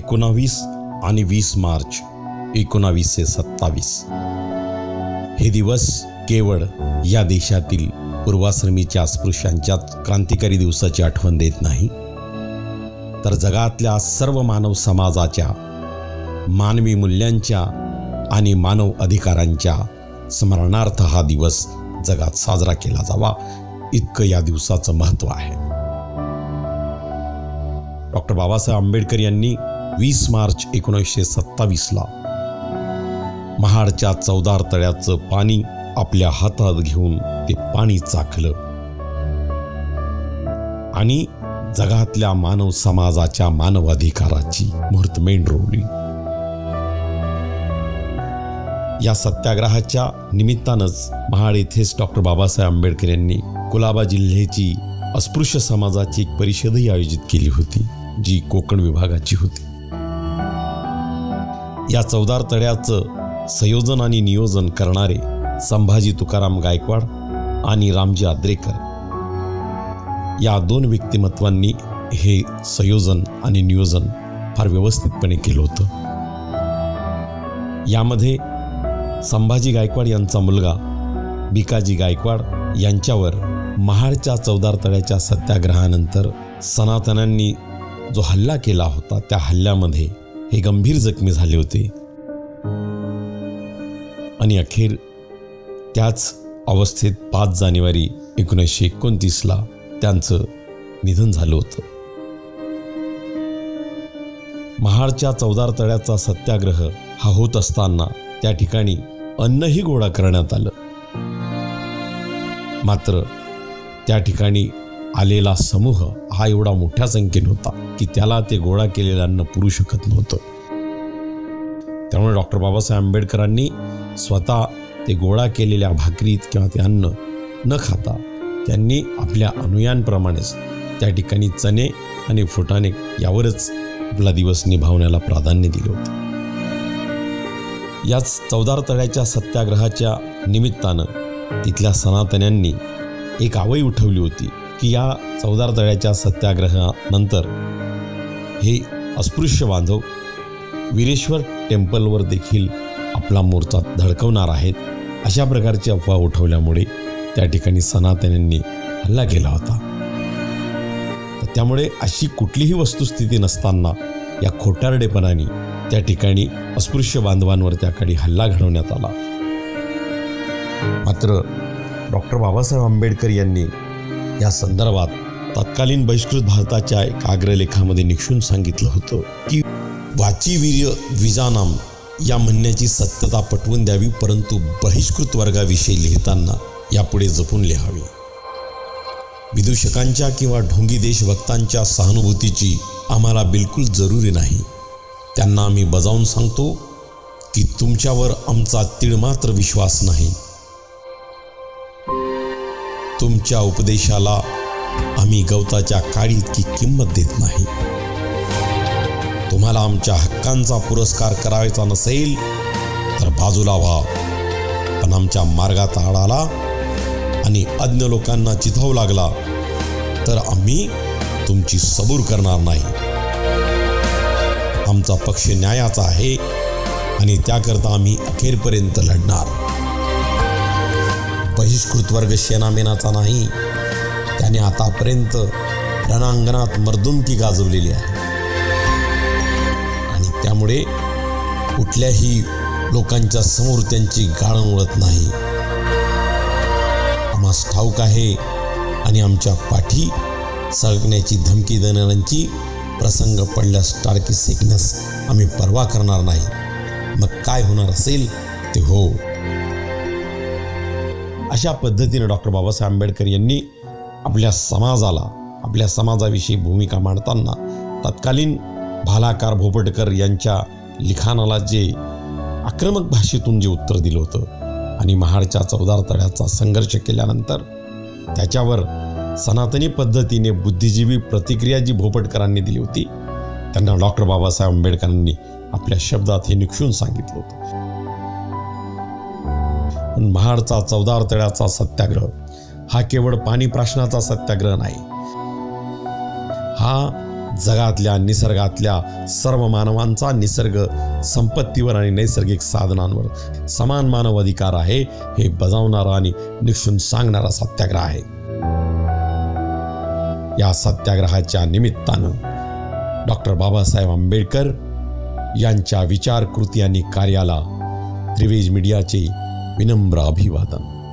19 आणि 20 मार्च 1927 हे दिवस केवळ या देशातील पूर्वाश्रमीच्या अस्पृश्यांच्याच क्रांतिकारी दिवसाची आठवण देत नाही, तर जगातल्या सर्व मानव समाजाच्या मानवी मूल्यांच्या आणि मानव अधिकारांच्या स्मरणार्थ हा दिवस जगात साजरा केला जावा, इतकं या दिवसाचं महत्त्व आहे. डॉक्टर बाबासाहेब आंबेडकर यांनी 20 मार्च 1927ला महाडच्या चवदार तळ्याचं पाणी आपल्या हातात घेऊन ते पाणी चाखलं आणि जगातल्या मानव समाजाच्या मानव अधिकाराची मुहूर्तमेढ रोवली. या सत्याग्रहाच्या निमित्तानंच महाड येथेच डॉक्टर बाबासाहेब आंबेडकर यांनी कुलाबा जिल्ह्याची अस्पृश्य समाजाची एक परिषदही आयोजित केली होती, जी कोकण विभागाची होती. या चवदार तळ्याचं संयोजन आणि नियोजन करणारे संभाजी तुकाराम गायकवाड आणि रामजी आद्रेकर या 2 व्यक्तिमत्वांनी हे संयोजन आणि नियोजन फार व्यवस्थितपणे केलं होतं. यामध्ये संभाजी गायकवाड यांचा मुलगा भिकाजी गायकवाड यांच्यावर महाडच्या चवदार तळ्याच्या सत्याग्रहानंतर सनातन्यांनी जो हल्ला केला होता, त्या हल्ल्यामध्ये हे गंभीर जखमी झाले होते आणि अखेर त्याच अवस्थेत 5 जानेवारी 1929ला त्यांचं निधन झालं होतं. महाडच्या चवदार तळ्याचा सत्याग्रह हा होत असताना त्या ठिकाणी अन्नही गोळा करण्यात आलं, मात्र त्या ठिकाणी आलेला समूह हा एवढा मोठ्या संख्येने होता की त्याला ते गोळा केलेलं अन्न पुरू शकत नव्हतं. त्यामुळे डॉक्टर बाबासाहेब आंबेडकरांनी स्वतः ते गोळा केलेल्या भाकरीत किंवा ते अन्न न खाता त्यांनी आपल्या अनुयायांप्रमाणेच त्या ठिकाणी चणे आणि फुटाणे यावरच आपला दिवस निभावण्याला प्राधान्य दिले होते. याच चवदार तळ्याच्या सत्याग्रहाच्या निमित्तानं तिथल्या सनातन्यांनी एक आवई उठवली होती की या चवदार तळ्याच्या सत्याग्रहानंतर हे अस्पृश्य बांधव वीरेश्वर टेम्पलवर देखील आपला मोर्चा धडकवणार आहेत. अशा प्रकारची अफवा उठवल्यामुळे त्या ठिकाणी सनातन्यांनी हल्ला केला होता. तर त्यामुळे अशी कुठलीही वस्तुस्थिती नसताना या खोटारडेपणाने त्या ठिकाणी अस्पृश्य बांधवांवर त्याकडे हल्ला घडवण्यात आला. मात्र डॉक्टर बाबासाहेब आंबेडकर यांनी या संदर्भात तत्कालीन बहिष्कृत भारताच्या एक अग्रलेखामध्ये निक्षून सांगितलं होतं की वाची वीर्य द्विजानाम या म्हणण्याची सत्यता पटवून द्यावी, परंतु बहिष्कृत वर्गाविषयी लिहिताना यापुढे जपून लिहावे. विदूषकांच्या किंवा ढोंगी देशभक्तांच्या सहानुभूतीची आम्हाला बिलकुल जरुरी नाही. त्यांना आम्ही बजावून सांगतो की तुमच्यावर आमचा तीळमात्र विश्वास नाही. तुमच्या उपदेशाला आम्ही गवताच्या काळी इतकी किंमत देत नाही. तुम्हाला आमच्या हक्कांचा पुरस्कार करायचा नसेल तर बाजूला व्हा, पण आमच्या मार्गात आळाला आणि अज्ञ लोकांना चिथावू लागला तर आम्ही तुमची सबूर करणार नाही. आमचा पक्ष न्यायाचा आहे आणि त्याकरता आम्ही अखेरपर्यंत लढणार. बहिष्कृत वर्ग सेनामेनाचा नाही, त्याने आतापर्यंत रणांगणात मर्दुमकी गाजवलेली आहे आणि त्यामुळे कुठल्याही लोकांच्या समोर त्यांची गाळण उडत नाही. आम्हास ठाऊक आहे आणि आमच्या पाठी सळकण्याची धमकी देणाऱ्यांची प्रसंग पडल्यास टाळकी सेकण्यास आम्ही पर्वा करणार नाही. मग काय होणार असेल ते हो. अशा पद्धतीने डॉक्टर बाबासाहेब आंबेडकर यांनी आपल्या समाजाविषयी भूमिका मांडताना तत्कालीन भालाकार भोपटकर यांच्या लिखाणाला जे आक्रमक भाषेतून जे उत्तर दिलं होतं आणि महाडच्या चवदार तळ्याचा संघर्ष केल्यानंतर त्याच्यावर सनातनी पद्धतीने बुद्धिजीवी प्रतिक्रिया जी भोपटकरांनी दिली होती, त्यांना डॉक्टर बाबासाहेब आंबेडकरांनी आपल्या शब्दात हे निक्षून सांगितलं होतं. महाडचा चवदार तळ्याचा सत्याग्रह हा केवळ पाणी प्राशनाचा सत्याग्रह नाही, हा जगातल्या निसर्गातल्या सर्व मानवांचा निसर्ग संपत्तीवर आणि नैसर्गिक साधनांवर समान मानव अधिकार आहे हे बजावणारा आणि निक्षून सांगणारा सत्याग्रह आहे. या सत्याग्रहाच्या निमित्तानं डॉक्टर बाबासाहेब आंबेडकर यांच्या विचार, कृती आणि कार्याला त्रिवेज मीडियाचे विनम्र अभिवादन.